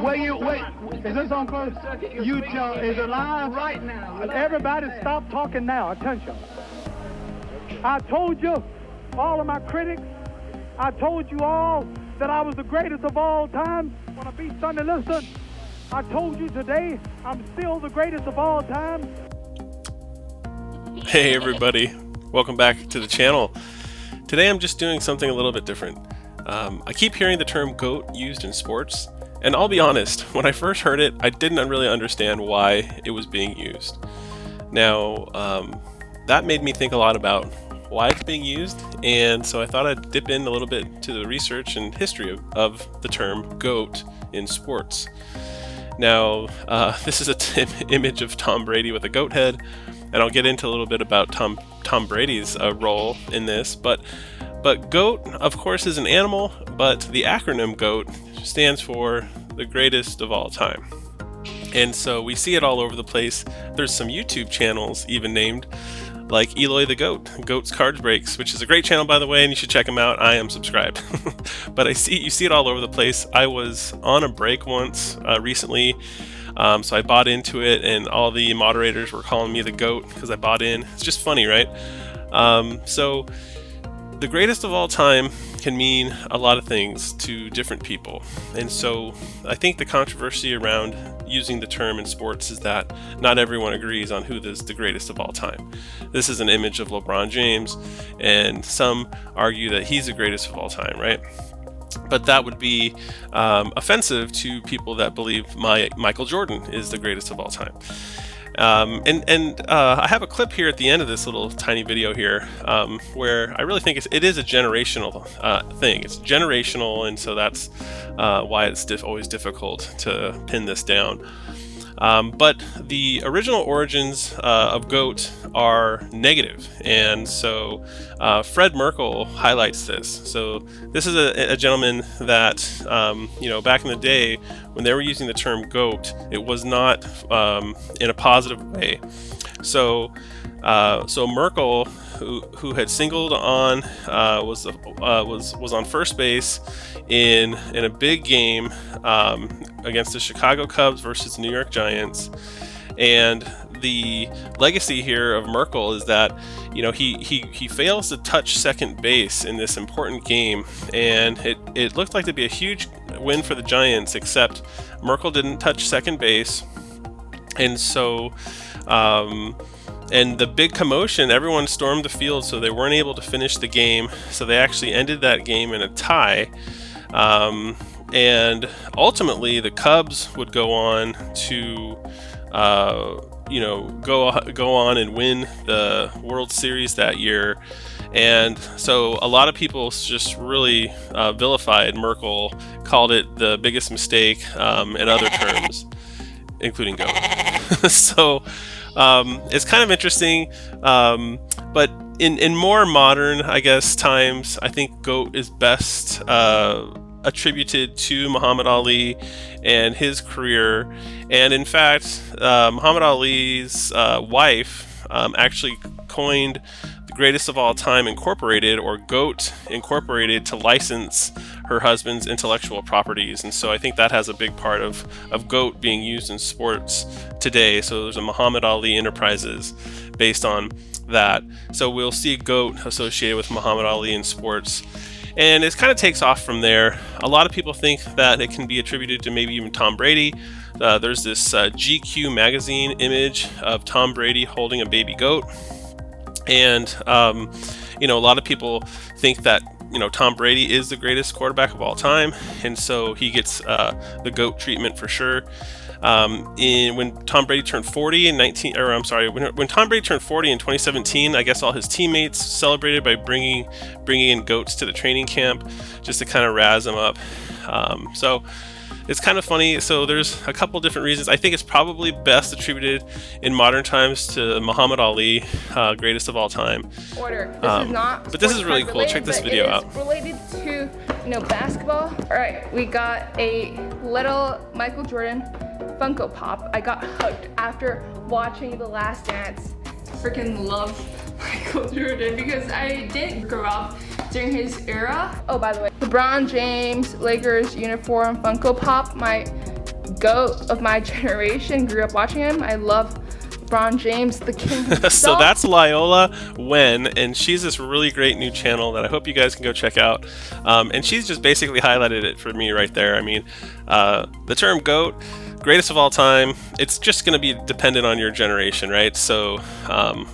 Wait. Is this on first? Utah is it live? Right now. Everybody stop talking now. Attention. I told you, all of my critics, I told you all that I was the greatest of all time. When I beat Sunday Liston, I told you today I'm still the greatest of all time. Hey everybody, welcome back to the channel. Today I'm just doing something a little bit different. I keep hearing the term GOAT used in sports, and I'll be honest, when I first heard it, I didn't really understand why it was being used. Now, that made me think a lot about why it's being used, and so I thought I'd dip in a little bit to the research and history of the term GOAT in sports. Now, this is an image of Tom Brady with a goat head, and I'll get into a little bit about Tom Brady's role in this, but GOAT, of course, is an animal, but the acronym GOAT stands for the greatest of all time. And so we see it all over the place. There's some YouTube channels even named, like Eloy the Goat, Goat's Cards Breaks, which is a great channel, by the way, and you should check him out. I am subscribed. But you see it all over the place. I was on a break once recently, so I bought into it, and all the moderators were calling me the GOAT because I bought in. It's just funny, right? So the greatest of all time can mean a lot of things to different people. And so I think the controversy around using the term in sports is that not everyone agrees on who is the greatest of all time. This is an image of LeBron James, and some argue that he's the greatest of all time, right? But that would be offensive to people that believe Michael Jordan is the greatest of all time. I have a clip here at the end of this little tiny video here where I really think it is a generational thing. It's generational, and so that's why it's always difficult to pin this down. But the original origins of GOAT are negative, and so Fred Merkle highlights this. So this is a gentleman that, back in the day when they were using the term GOAT, it was not in a positive way. So Merkle, who had singled on, was on first base in a big game against the Chicago Cubs versus the New York Giants. And the legacy here of Merkle is that he fails to touch second base in this important game, and it looked like to be a huge win for the Giants, except Merkle didn't touch second base, and so and the big commotion, everyone stormed the field, so they weren't able to finish the game. So they actually ended that game in a tie. And ultimately, the Cubs would go on to, go on and win the World Series that year. And so a lot of people just really vilified Merkle, called it the biggest mistake, in other terms, including GOAT. So it's kind of interesting, but in more modern, I guess, times, I think GOAT is best attributed to Muhammad Ali and his career. And in fact, Muhammad Ali's wife actually coined the greatest of all time incorporated, or GOAT incorporated, to license her husband's intellectual properties. And so I think that has a big part of GOAT being used in sports today. So there's a Muhammad Ali Enterprises based on that. So we'll see GOAT associated with Muhammad Ali in sports. And it kind of takes off from there. A lot of people think that it can be attributed to maybe even Tom Brady. There's this GQ magazine image of Tom Brady holding a baby goat. And, a lot of people think that, Tom Brady is the greatest quarterback of all time. And so he gets the GOAT treatment for sure. When Tom Brady turned 40 in when Tom Brady turned 40 in 2017, I guess all his teammates celebrated by bringing in goats to the training camp just to kind of razz him up. So it's kind of funny. So there's a couple different reasons. I think it's probably best attributed in modern times to Muhammad Ali, greatest of all time. This is not. But this is really cool. Check this video out. It's related to basketball. All right, we got a little Michael Jordan Funko Pop. I got hooked after watching The Last Dance. Freaking love Michael Jordan because I didn't grow up during his era. Oh, by the way, LeBron James Lakers uniform Funko Pop. My GOAT of my generation. Grew up watching him. I love LeBron James, the king himself. So that's Loyola Wen, and she's this really great new channel that I hope you guys can go check out. And she's just basically highlighted it for me right there. I mean, the term GOAT, greatest of all time, it's just going to be dependent on your generation, right? So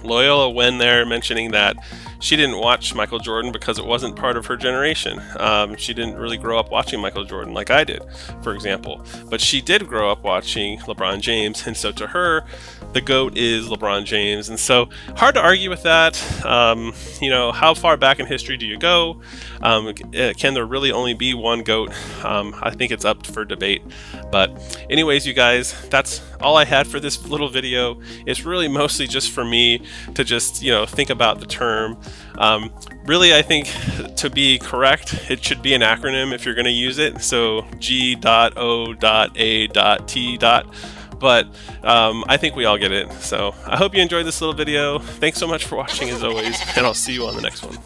Loyola Wen there mentioning that she didn't watch Michael Jordan because it wasn't part of her generation. She didn't really grow up watching Michael Jordan like I did, for example. But she did grow up watching LeBron James, and so to her, the GOAT is LeBron James. And so hard to argue with that. You know, how far back in history do you go? Can there really only be one GOAT? I think it's up for debate. But anyways, you guys, that's all I had for this little video. It's really mostly just for me to just, you know, think about the term. Really, I think to be correct, it should be an acronym if you're going to use it. So G.O.A.T. But I think we all get it. So I hope you enjoyed this little video. Thanks so much for watching as always, and I'll see you on the next one.